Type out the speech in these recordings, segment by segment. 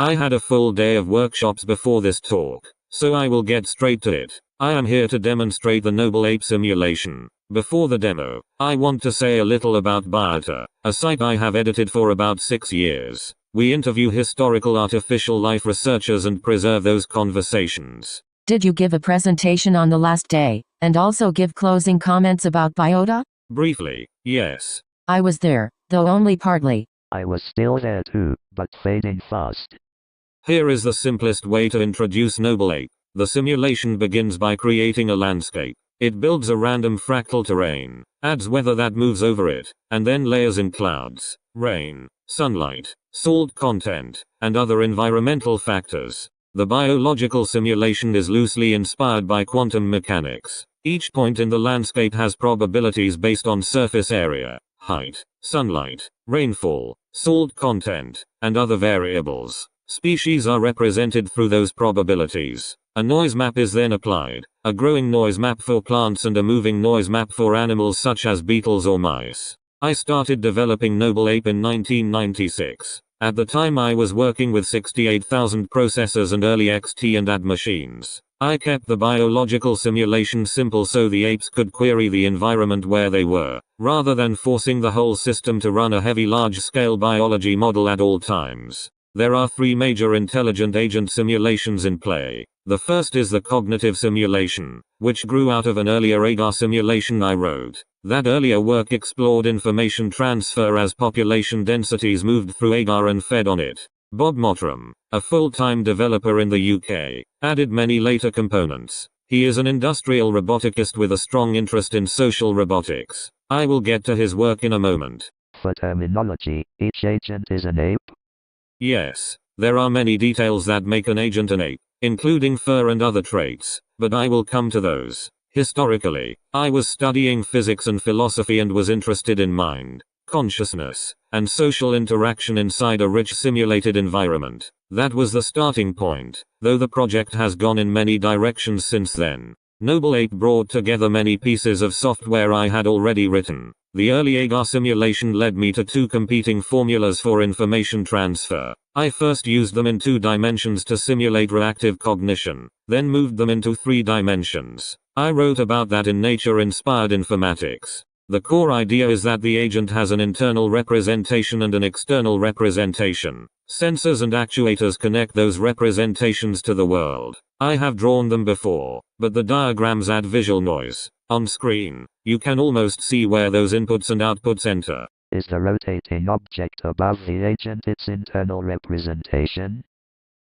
I had a full day of workshops before this talk, so I will get straight to it. I am here to demonstrate the Noble Ape simulation. Before the demo, I want to say a little about Biota, a site I have edited for about 6 years. We interview historical artificial life researchers and preserve those conversations. Did you give a presentation on the last day, and also give closing comments about Biota? Briefly, yes. I was there, though only partly. I was still there too, but fading fast. Here is the simplest way to introduce Noble Ape. The simulation begins by creating a landscape. It builds a random fractal terrain, adds weather that moves over it, and then layers in clouds, rain, sunlight, salt content, and other environmental factors. The biological simulation is loosely inspired by quantum mechanics. Each point in the landscape has probabilities based on surface area, height, sunlight, rainfall, salt content, and other variables. Species are represented through those probabilities. A noise map is then applied, a growing noise map for plants and a moving noise map for animals such as beetles or mice. I started developing Noble Ape in 1996. At the time I was working with 68,000 processors and early XT and AD machines. I kept the biological simulation simple so the apes could query the environment where they were, rather than forcing the whole system to run a heavy large-scale biology model at all times. There are 3 major intelligent agent simulations in play. The first is the cognitive simulation, which grew out of an earlier AGAR simulation I wrote. That earlier work explored information transfer as population densities moved through AGAR and fed on it. Bob Mottram, a full-time developer in the UK, added many later components. He is an industrial roboticist with a strong interest in social robotics. I will get to his work in a moment. For terminology, each agent is an ape? Yes, there are many details that make an agent an ape, including fur and other traits, but I will come to those. Historically, I was studying physics and philosophy and was interested in mind, consciousness, and social interaction inside a rich simulated environment. That was the starting point, though the project has gone in many directions since then. Noble Ape brought together many pieces of software I had already written. The early AGAR simulation led me to 2 competing formulas for information transfer. I first used them in 2 dimensions to simulate reactive cognition, then moved them into 3 dimensions. I wrote about that in Nature-Inspired Informatics. The core idea is that the agent has an internal representation and an external representation. Sensors and actuators connect those representations to the world. I have drawn them before, but the diagrams add visual noise. On screen, you can almost see where those inputs and outputs enter. Is the rotating object above the agent its internal representation?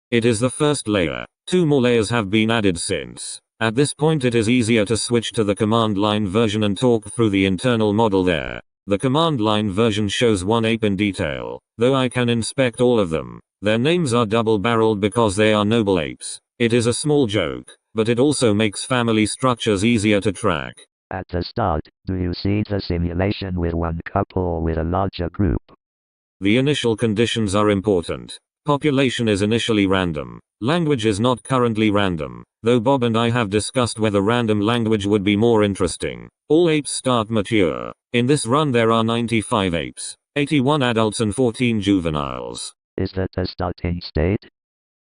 It is the first layer. 2 more layers have been added since. At this point it is easier to switch to the command line version and talk through the internal model there. The command line version shows 1 ape in detail, though I can inspect all of them. Their names are double-barreled because they are noble apes. It is a small joke, but it also makes family structures easier to track. At the start, do you see the simulation with 1 couple or with a larger group? The initial conditions are important. Population is initially random. Language is not currently random, though Bob and I have discussed whether random language would be more interesting. All apes start mature. In this run there are 95 apes, 81 adults and 14 juveniles. Is that the starting state?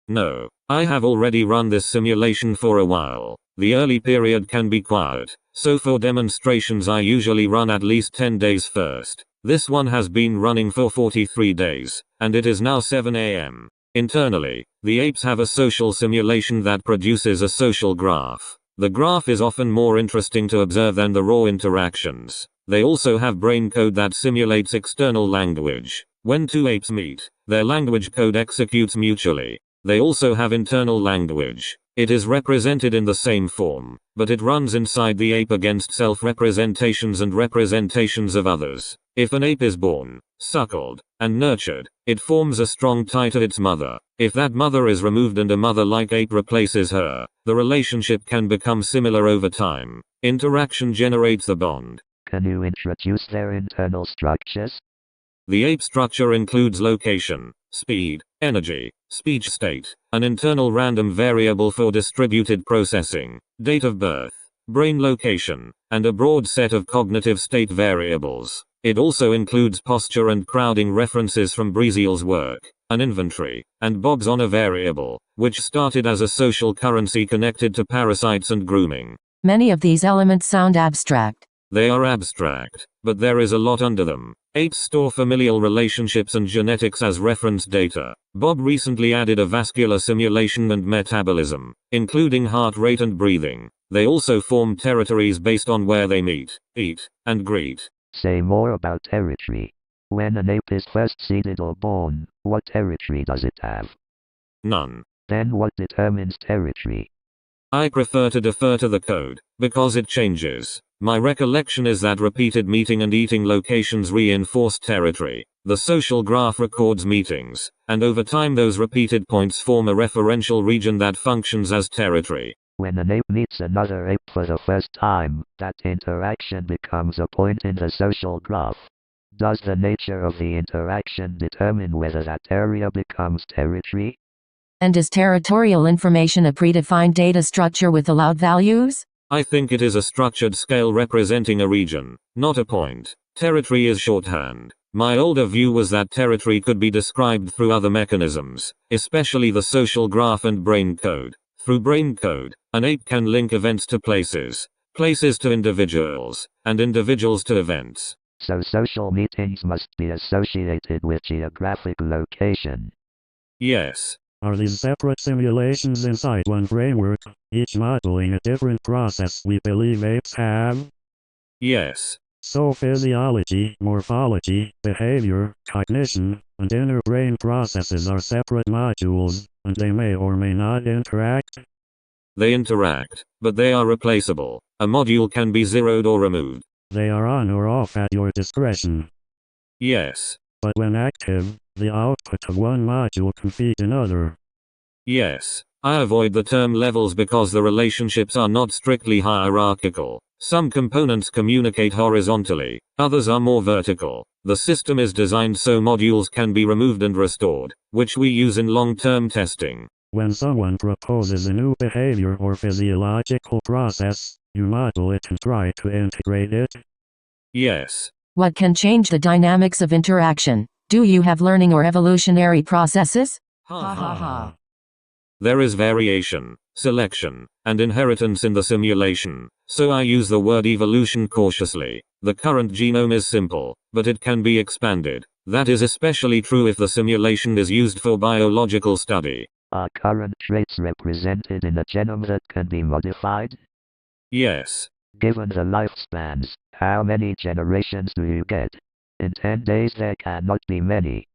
No. I have already run this simulation for a while. The early period can be quiet, so for demonstrations I usually run at least 10 days first. This one has been running for 43 days, and it is now 7 AM. Internally, the apes have a social simulation that produces a social graph. The graph is often more interesting to observe than the raw interactions. They also have brain code that simulates external language. When 2 apes meet, their language code executes mutually. They also have internal language. It is represented in the same form, but it runs inside the ape against self-representations and representations of others. If an ape is born, suckled, and nurtured, it forms a strong tie to its mother. If that mother is removed and a mother-like ape replaces her, the relationship can become similar over time. Interaction generates the bond. Can you introduce their internal structures? The ape structure includes location, speed, energy, speech state, an internal random variable for distributed processing, date of birth, brain location, and a broad set of cognitive state variables. It also includes posture and crowding references from Breeziel's work. an inventory, and Bob's honor variable, which started as a social currency connected to parasites and grooming. Many of these elements sound abstract. They are abstract, but there is a lot under them. Apes store familial relationships and genetics as reference data. Bob recently added a vascular simulation and metabolism, including heart rate and breathing. They also form territories based on where they meet, eat, and greet. Say more about territory. When an ape is first seeded or born, what territory does it have? None. Then what determines territory? I prefer to defer to the code, because it changes. My recollection is that repeated meeting and eating locations reinforce territory. The social graph records meetings, and over time those repeated points form a referential region that functions as territory. When an ape meets another ape for the first time, that interaction becomes a point in the social graph. Does the nature of the interaction determine whether that area becomes territory? And is territorial information a predefined data structure with allowed values? I think it is a structured scale representing a region, not a point. Territory is shorthand. My older view was that territory could be described through other mechanisms, especially the social graph and brain code. Through brain code, an ape can link events to places, places to individuals, and individuals to events. So social meetings must be associated with geographic location. Yes. Are these separate simulations inside one framework, each modeling a different process we believe apes have? Yes. So physiology, morphology, behavior, cognition, and inner brain processes are separate modules, and they may or may not interact? They interact, but they are replaceable. A module can be zeroed or removed. They are on or off at your discretion. Yes. But when active, the output of one module can feed another. Yes. I avoid the term levels because the relationships are not strictly hierarchical. Some components communicate horizontally, others are more vertical. The system is designed so modules can be removed and restored, which we use in long-term testing. When someone proposes a new behavior or physiological process, you model it and try to integrate it? Yes. What can change the dynamics of interaction? Do you have learning or evolutionary processes? Ha ha ha. There is variation, selection, and inheritance in the simulation, so I use the word evolution cautiously. The current genome is simple, but it can be expanded. That is especially true if the simulation is used for biological study. Are current traits represented in a genome that can be modified? Yes. Given the lifespans, how many generations do you get? In 10 days there cannot be many.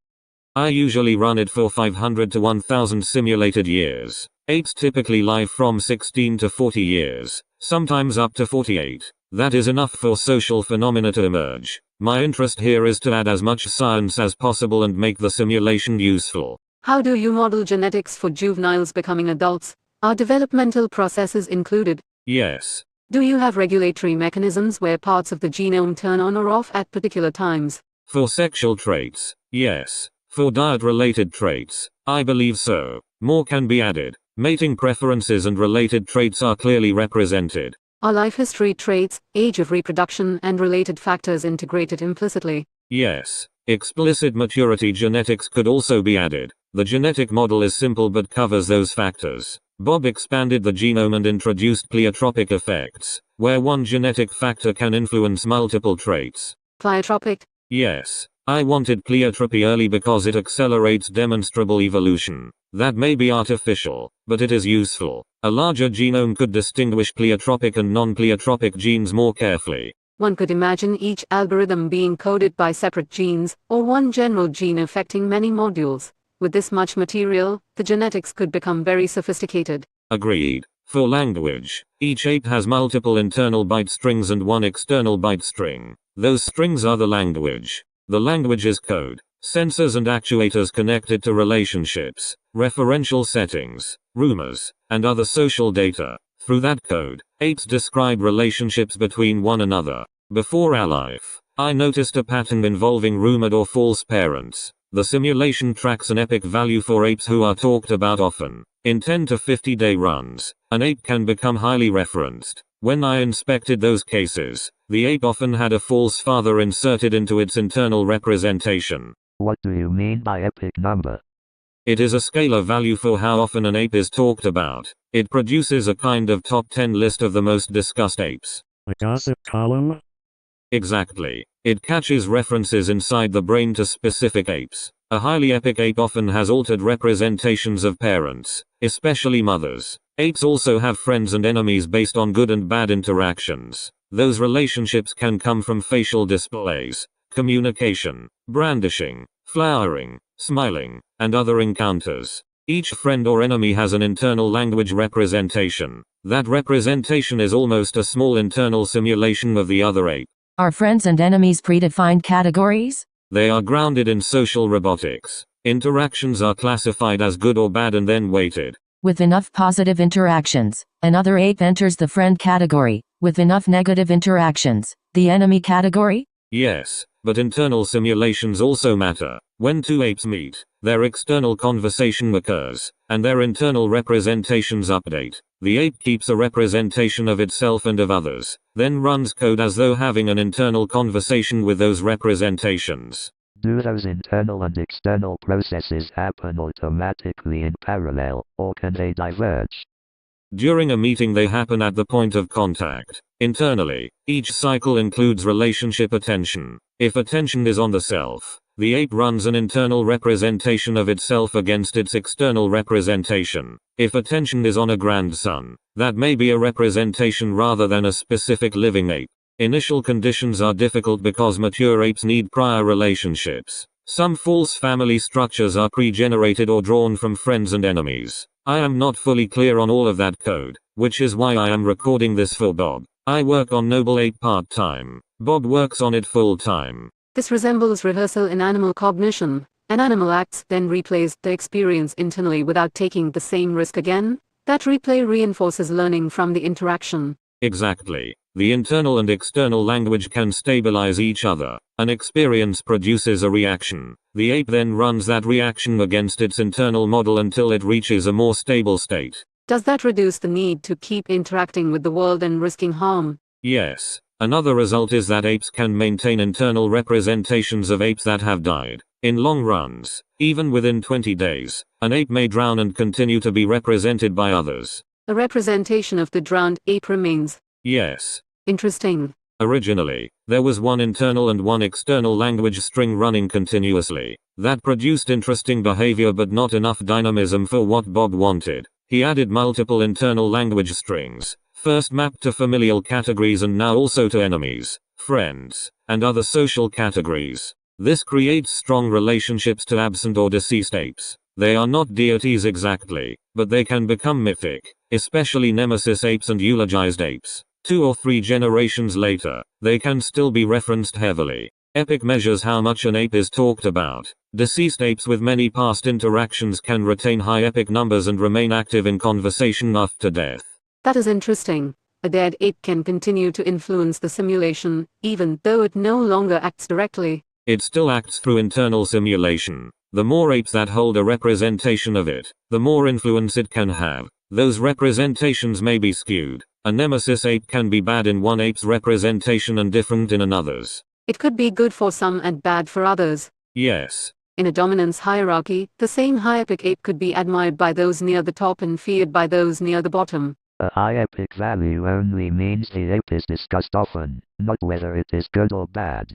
I usually run it for 500 to 1000 simulated years. Apes typically live from 16 to 40 years, sometimes up to 48. That is enough for social phenomena to emerge. My interest here is to add as much science as possible and make the simulation useful. How do you model genetics for juveniles becoming adults? Are developmental processes included? Yes. Do you have regulatory mechanisms where parts of the genome turn on or off at particular times? For sexual traits, yes. For diet-related traits, I believe so. More can be added. Mating preferences and related traits are clearly represented. Are life history traits, age of reproduction, and related factors integrated implicitly? Yes. Explicit maturity genetics could also be added. The genetic model is simple but covers those factors. Bob expanded the genome and introduced pleiotropic effects, where one genetic factor can influence multiple traits. Pleiotropic? Yes. I wanted pleiotropy early because it accelerates demonstrable evolution. That may be artificial, but it is useful. A larger genome could distinguish pleiotropic and non-pleiotropic genes more carefully. One could imagine each algorithm being coded by separate genes, or one general gene affecting many modules. With this much material, the genetics could become very sophisticated. Agreed. For language, each ape has multiple internal byte strings and one external byte string. Those strings are the language. The language is code, sensors and actuators connected to relationships, referential settings, rumors, and other social data. Through that code, apes describe relationships between one another. Before our life, I noticed a pattern involving rumored or false parents. The simulation tracks an epic value for apes who are talked about often. In 10 to 50-day runs, an ape can become highly referenced. When I inspected those cases, the ape often had a false father inserted into its internal representation. What do you mean by epic number? It is a scalar value for how often an ape is talked about. It produces a kind of top 10 list of the most discussed apes. A gossip column? Exactly. It catches references inside the brain to specific apes. A highly epic ape often has altered representations of parents, especially mothers. Apes also have friends and enemies based on good and bad interactions. Those relationships can come from facial displays, communication, brandishing, flowering, smiling, and other encounters. Each friend or enemy has an internal language representation. That representation is almost a small internal simulation of the other ape. Are friends and enemies predefined categories? They are grounded in social robotics. Interactions are classified as good or bad and then weighted. With enough positive interactions, another ape enters the friend category. With enough negative interactions, the enemy category? Yes, but internal simulations also matter. When two apes meet, their external conversation occurs, and their internal representations update. The ape keeps a representation of itself and of others, then runs code as though having an internal conversation with those representations. Do those internal and external processes happen automatically in parallel, or can they diverge? During a meeting they happen at the point of contact. Internally, each cycle includes relationship attention. If attention is on the self, the ape runs an internal representation of itself against its external representation. If attention is on a grandson, that may be a representation rather than a specific living ape. Initial conditions are difficult because mature apes need prior relationships. Some false family structures are pre-generated or drawn from friends and enemies. I am not fully clear on all of that code, which is why I am recording this for Bob. I work on Noble Ape part-time. Bob works on it full-time. This resembles rehearsal in animal cognition. An animal acts, then replays the experience internally without taking the same risk again. That replay reinforces learning from the interaction. Exactly. The internal and external language can stabilize each other. An experience produces a reaction. The ape then runs that reaction against its internal model until it reaches a more stable state. Does that reduce the need to keep interacting with the world and risking harm? Yes. Another result is that apes can maintain internal representations of apes that have died. In long runs, even within 20 days, an ape may drown and continue to be represented by others. A representation of the drowned ape remains. Yes. Interesting. Originally, there was one internal and one external language string running continuously. That produced interesting behavior but not enough dynamism for what Bob wanted. He added multiple internal language strings, first mapped to familial categories and now also to enemies, friends, and other social categories. This creates strong relationships to absent or deceased apes. They are not deities exactly, but they can become mythic, especially nemesis apes and eulogized apes. 2 or 3 generations later, they can still be referenced heavily. Epic measures how much an ape is talked about. Deceased apes with many past interactions can retain high epic numbers and remain active in conversation after death. That is interesting. A dead ape can continue to influence the simulation, even though it no longer acts directly. It still acts through internal simulation. The more apes that hold a representation of it, the more influence it can have. Those representations may be skewed. A nemesis ape can be bad in one ape's representation and different in another's. It could be good for some and bad for others. Yes. In a dominance hierarchy, the same high epic ape could be admired by those near the top and feared by those near the bottom. A high epic value only means the ape is discussed often, not whether it is good or bad.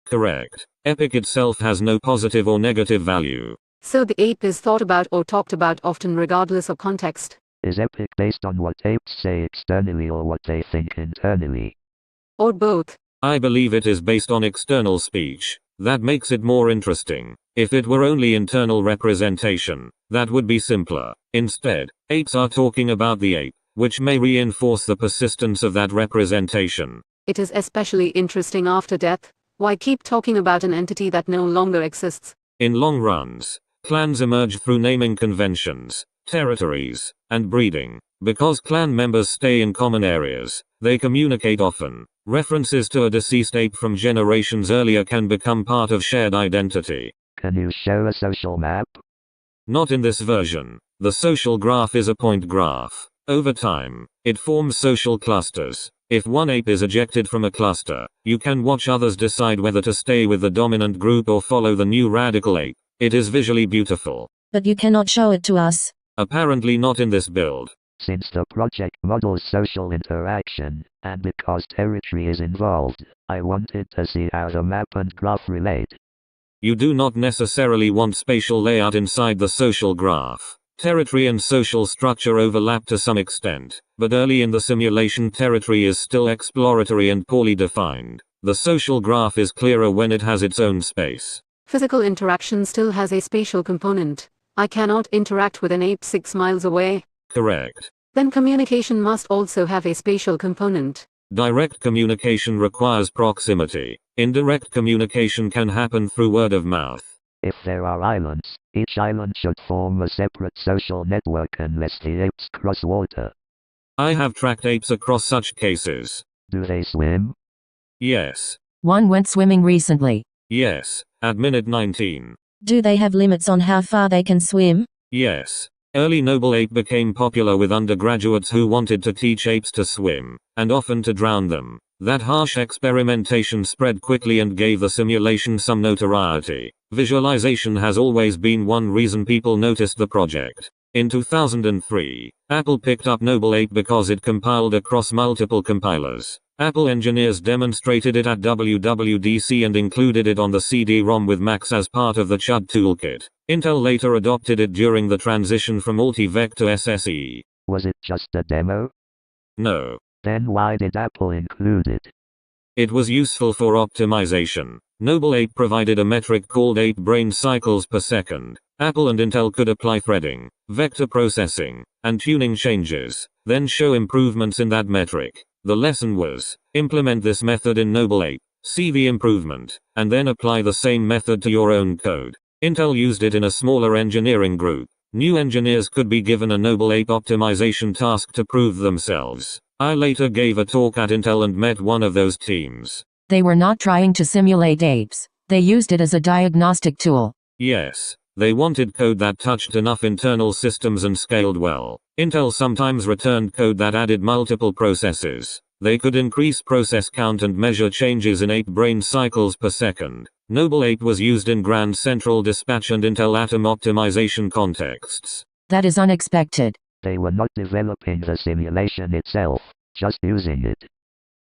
Correct. Epic itself has no positive or negative value. So the ape is thought about or talked about often regardless of context. Is epic based on what apes say externally or what they think internally? Or both. I believe it is based on external speech. That makes it more interesting. If it were only internal representation, that would be simpler. Instead, apes are talking about the ape, which may reinforce the persistence of that representation. It is especially interesting after death. Why keep talking about an entity that no longer exists? In long runs, clans emerge through naming conventions, territories, and breeding. Because clan members stay in common areas, they communicate often. References to a deceased ape from generations earlier can become part of shared identity. Can you show a social map? Not in this version. The social graph is a point graph. Over time, it forms social clusters. If one ape is ejected from a cluster, you can watch others decide whether to stay with the dominant group or follow the new radical ape. It is visually beautiful. But you cannot show it to us. Apparently not in this build. Since the project models social interaction, and because territory is involved, I wanted to see how the map and graph relate. You do not necessarily want spatial layout inside the social graph. Territory and social structure overlap to some extent, but early in the simulation territory is still exploratory and poorly defined. The social graph is clearer when it has its own space. Physical interaction still has a spatial component. I cannot interact with an ape 6 miles away. Correct. Then communication must also have a spatial component. Direct communication requires proximity. Indirect communication can happen through word of mouth. If there are islands, each island should form a separate social network unless the apes cross water. I have tracked apes across such cases. Do they swim? Yes. One went swimming recently. Yes. At minute 19. Do they have limits on how far they can swim? Yes. Early noble ape became popular with undergraduates who wanted to teach apes to swim, and often to drown them. That harsh experimentation spread quickly and gave the simulation some notoriety. Visualization has always been one reason people noticed the project. In 2003, Apple picked up Noble Ape because it compiled across multiple compilers. Apple engineers demonstrated it at WWDC and included it on the CD-ROM with Macs as part of the CHUD toolkit. Intel later adopted it during the transition from AltiVec to SSE. Was it just a demo? No. Then why did Apple include it? It was useful for optimization. Noble Ape provided a metric called ape brain cycles per second. Apple and Intel could apply threading, vector processing, and tuning changes, then show improvements in that metric. The lesson was, implement this method in Noble Ape, see the improvement, and then apply the same method to your own code. Intel used it in a smaller engineering group. New engineers could be given a Noble Ape optimization task to prove themselves. I later gave a talk at Intel and met one of those teams. They were not trying to simulate apes. They used it as a diagnostic tool. Yes. They wanted code that touched enough internal systems and scaled well. Intel sometimes returned code that added multiple processes. They could increase process count and measure changes in ape brain cycles per second. Noble Ape was used in Grand Central Dispatch and Intel Atom optimization contexts. That is unexpected. They were not developing the simulation itself, just using it.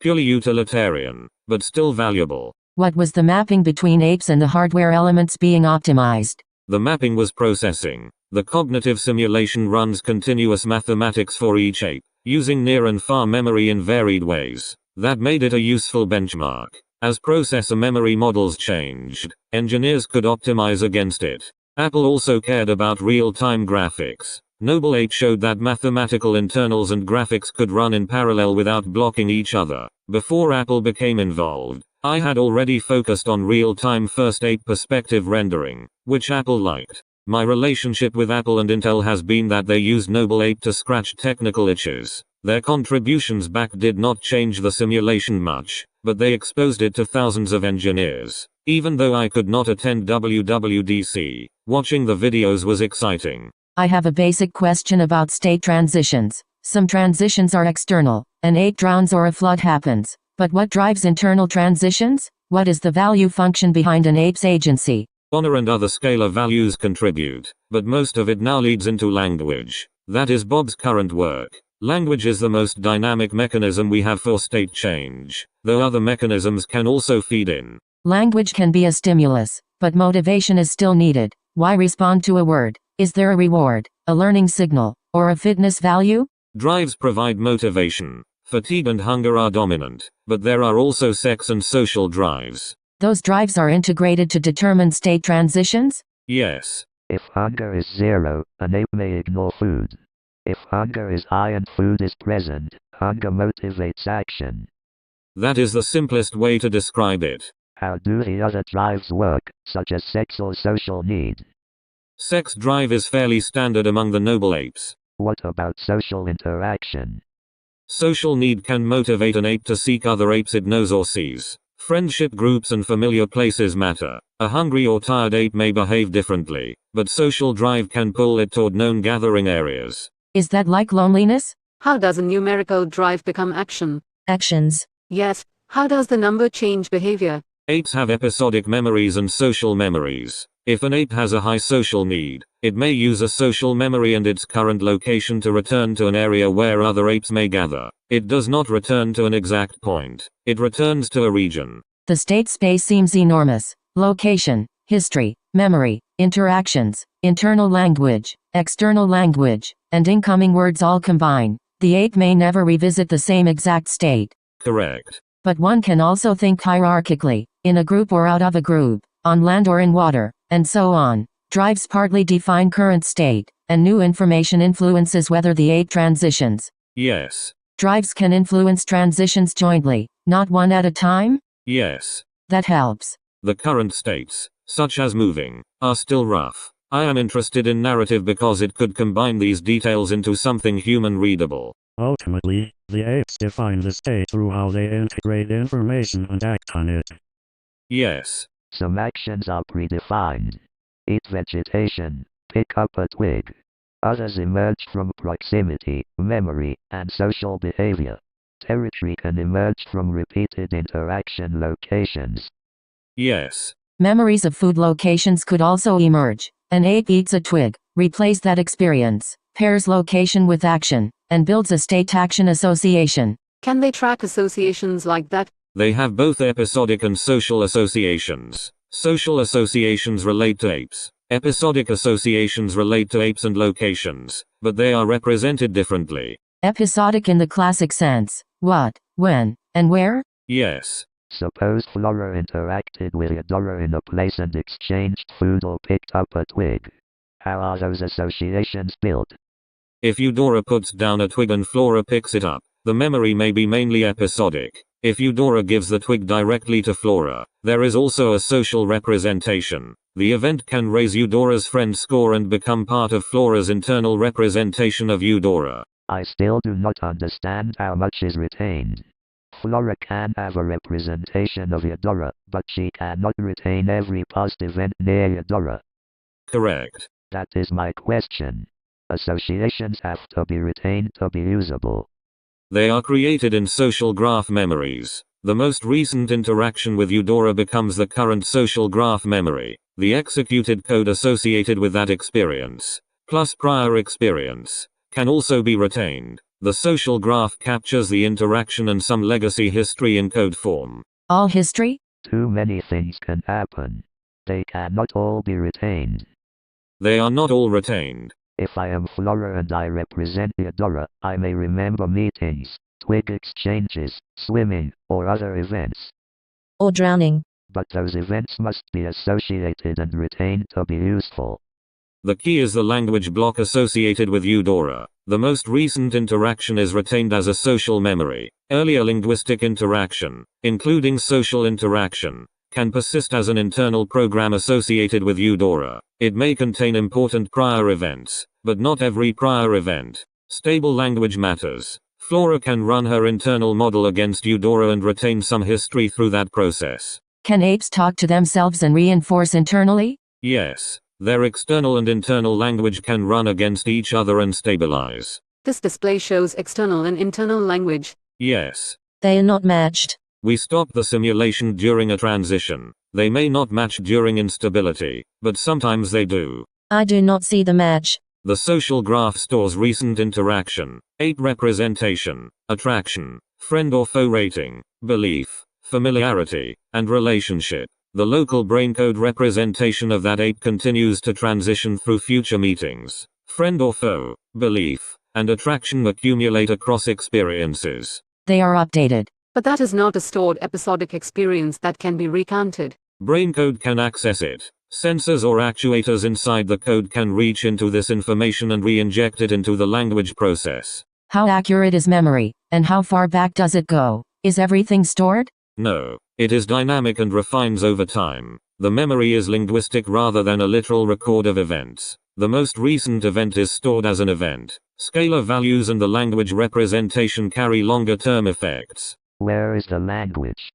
Purely utilitarian, but still valuable. What was the mapping between apes and the hardware elements being optimized? The mapping was processing. The cognitive simulation runs continuous mathematics for each ape, using near and far memory in varied ways. That made it a useful benchmark. As processor memory models changed, engineers could optimize against it. Apple also cared about real-time graphics. Noble Ape showed that mathematical internals and graphics could run in parallel without blocking each other. Before Apple became involved, I had already focused on real-time first ape perspective rendering, which Apple liked. My relationship with Apple and Intel has been that they used Noble Ape to scratch technical itches. Their contributions back did not change the simulation much, but they exposed it to thousands of engineers. Even though I could not attend WWDC, watching the videos was exciting. I have a basic question about state transitions. Some transitions are external. An ape drowns or a flood happens. But what drives internal transitions? What is the value function behind an ape's agency? Honor and other scalar values contribute, but most of it now leads into language. That is Bob's current work. Language is the most dynamic mechanism we have for state change, though other mechanisms can also feed in. Language can be a stimulus, but motivation is still needed. Why respond to a word? Is there a reward, a learning signal, or a fitness value? Drives provide motivation. Fatigue and hunger are dominant, but there are also sex and social drives. Those drives are integrated to determine state transitions? Yes. If hunger is 0, an ape may ignore food. If hunger is high and food is present, hunger motivates action. That is the simplest way to describe it. How do the other drives work, such as sex or social need? Sex drive is fairly standard among the noble apes. What about social interaction? Social need can motivate an ape to seek other apes it knows or sees. Friendship groups and familiar places matter. A hungry or tired ape may behave differently, but social drive can pull it toward known gathering areas. Is that like loneliness? How does a numerical drive become action? Actions. Yes. How does the number change behavior? Apes have episodic memories and social memories. If an ape has a high social need, it may use a social memory and its current location to return to an area where other apes may gather. It does not return to an exact point. It returns to a region. The state space seems enormous. Location, history, memory, interactions, internal language, external language, and incoming words all combine. The ape may never revisit the same exact state. Correct. But one can also think hierarchically, in a group or out of a group, on land or in water, and so on. Drives partly define current state, and new information influences whether the ape transitions. Yes. Drives can influence transitions jointly, not one at a time? Yes. That helps. The current states, such as moving, are still rough. I am interested in narrative because it could combine these details into something human readable. Ultimately, the apes define the state through how they integrate information and act on it. Yes. Some actions are predefined. Eat vegetation, pick up a twig. Others emerge from proximity, memory, and social behavior. Territory can emerge from repeated interaction locations. Yes. Memories of food locations could also emerge. An ape eats a twig, replays that experience, pairs location with action, and builds a state-action association. Can they track associations like that? They have both episodic and social associations. Social associations relate to apes. Episodic associations relate to apes and locations, but they are represented differently. Episodic in the classic sense. What, when, and where? Yes. Suppose Flora interacted with Eudora in a place and exchanged food or picked up a twig. How are those associations built? If Eudora puts down a twig and Flora picks it up, the memory may be mainly episodic. If Eudora gives the twig directly to Flora, there is also a social representation. The event can raise Eudora's friend score and become part of Flora's internal representation of Eudora. I still do not understand how much is retained. Flora can have a representation of Eudora, but she cannot retain every past event near Eudora. Correct. That is my question. Associations have to be retained to be usable. They are created in social graph memories. The most recent interaction with Eudora becomes the current social graph memory. The executed code associated with that experience, plus prior experience, can also be retained. The social graph captures the interaction and some legacy history in code form. All history? Too many things can happen. They cannot all be retained. They are not all retained. If I am Flora and I represent Eudora, I may remember meetings, twig exchanges, swimming, or other events. Or drowning. But those events must be associated and retained to be useful. The key is the language block associated with Eudora. The most recent interaction is retained as a social memory. Earlier linguistic interaction, including social interaction, can persist as an internal program associated with Eudora. It may contain important prior events, but not every prior event. Stable language matters. Flora can run her internal model against Eudora and retain some history through that process. Can apes talk to themselves and reinforce internally? Yes. Their external and internal language can run against each other and stabilize. This display shows external and internal language. Yes. They are not matched. We stop the simulation during a transition. They may not match during instability, but sometimes they do. I do not see the match. The social graph stores recent interaction, ape representation, attraction, friend or foe rating, belief, familiarity, and relationship. The local brain code representation of that ape continues to transition through future meetings. Friend or foe, belief, and attraction accumulate across experiences. They are updated. But that is not a stored episodic experience that can be recounted. Brain code can access it. Sensors or actuators inside the code can reach into this information and re-inject it into the language process. How accurate is memory, and how far back does it go? Is everything stored? No. It is dynamic and refines over time. The memory is linguistic rather than a literal record of events. The most recent event is stored as an event. Scalar values and the language representation carry longer-term effects. Where is the language?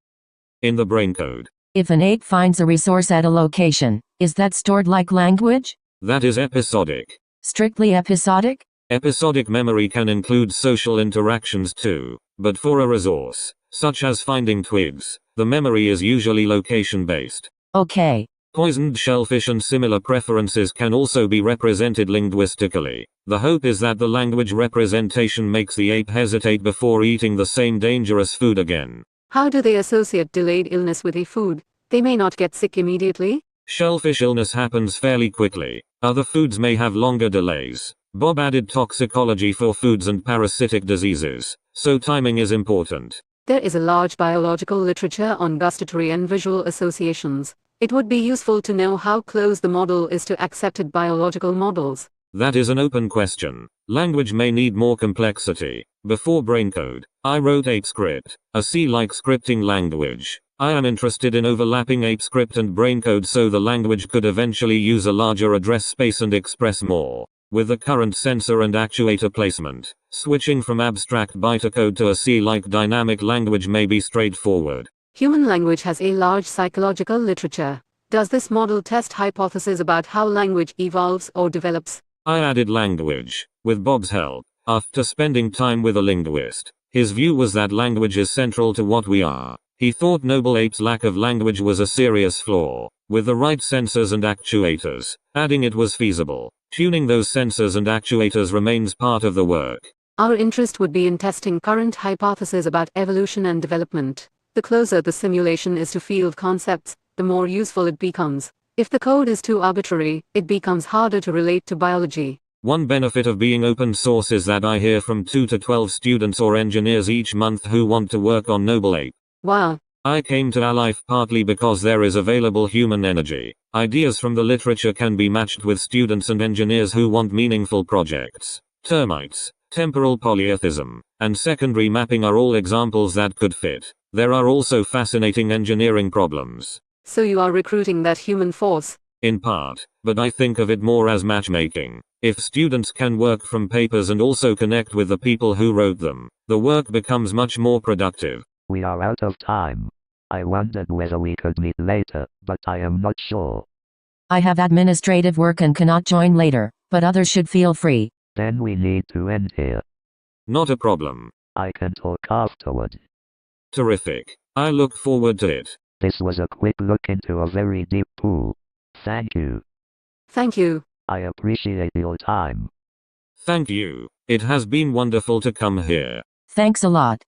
In the brain code. If an ape finds a resource at a location, is that stored like language? That is episodic. Strictly episodic? Episodic memory can include social interactions too, but for a resource, such as finding twigs, the memory is usually location-based. Okay. Poisoned shellfish and similar preferences can also be represented linguistically. The hope is that the language representation makes the ape hesitate before eating the same dangerous food again. How do they associate delayed illness with a food? They may not get sick immediately. Shellfish illness happens fairly quickly. Other foods may have longer delays. Bob added toxicology for foods and parasitic diseases, so timing is important. There is a large biological literature on gustatory and visual associations. It would be useful to know how close the model is to accepted biological models. That is an open question. Language may need more complexity. Before BrainCode, I wrote ApeScript, a C-like scripting language. I am interested in overlapping ApeScript and BrainCode so the language could eventually use a larger address space and express more. With the current sensor and actuator placement, switching from abstract bytecode to a C-like dynamic language may be straightforward. Human language has a large psychological literature. Does this model test hypotheses about how language evolves or develops? I added language, with Bob's help, after spending time with a linguist. His view was that language is central to what we are. He thought Noble Ape's lack of language was a serious flaw. With the right sensors and actuators, adding it was feasible. Tuning those sensors and actuators remains part of the work. Our interest would be in testing current hypotheses about evolution and development. The closer the simulation is to field concepts, the more useful it becomes. If the code is too arbitrary, it becomes harder to relate to biology. One benefit of being open source is that I hear from 2 to 12 students or engineers each month who want to work on Noble Ape. Wow. I came to Alife partly because there is available human energy. Ideas from the literature can be matched with students and engineers who want meaningful projects. Termites, temporal polytheism, and secondary mapping are all examples that could fit. There are also fascinating engineering problems. So you are recruiting that human force? In part, but I think of it more as matchmaking. If students can work from papers and also connect with the people who wrote them, the work becomes much more productive. We are out of time. I wondered whether we could meet later, but I am not sure. I have administrative work and cannot join later, but others should feel free. Then we need to end here. Not a problem. I can talk afterward. Terrific. I look forward to it. This was a quick look into a very deep pool. Thank you. Thank you. I appreciate your time. Thank you. It has been wonderful to come here. Thanks a lot.